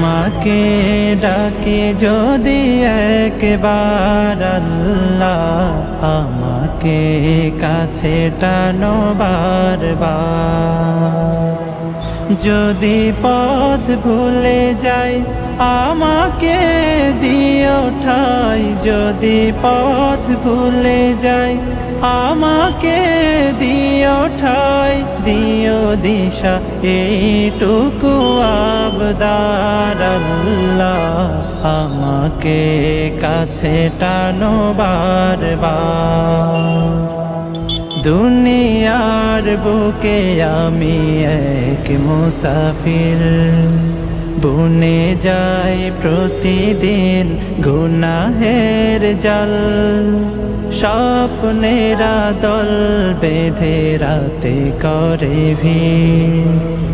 তোমাকে ডাকি যদি একবার আল্লাহ, আমাকে কাছে টানো বারবার। যদি পথ ভুলে যাই আমাকে দিও ঠাই, যদি পথ ভুলে যাই আমাকে দিও ঠাই, দিও দিশা এইটুকু আবদার আল্লাহ, আমাকে কাছে টানো বারবার। দুনিয়ার বুকে আমি এক মুসাফির, বুনে যাই প্রতিদিন গুনাহের জাল। স্বপ্নেরা দল বেঁধে রাতে করে ভিড়,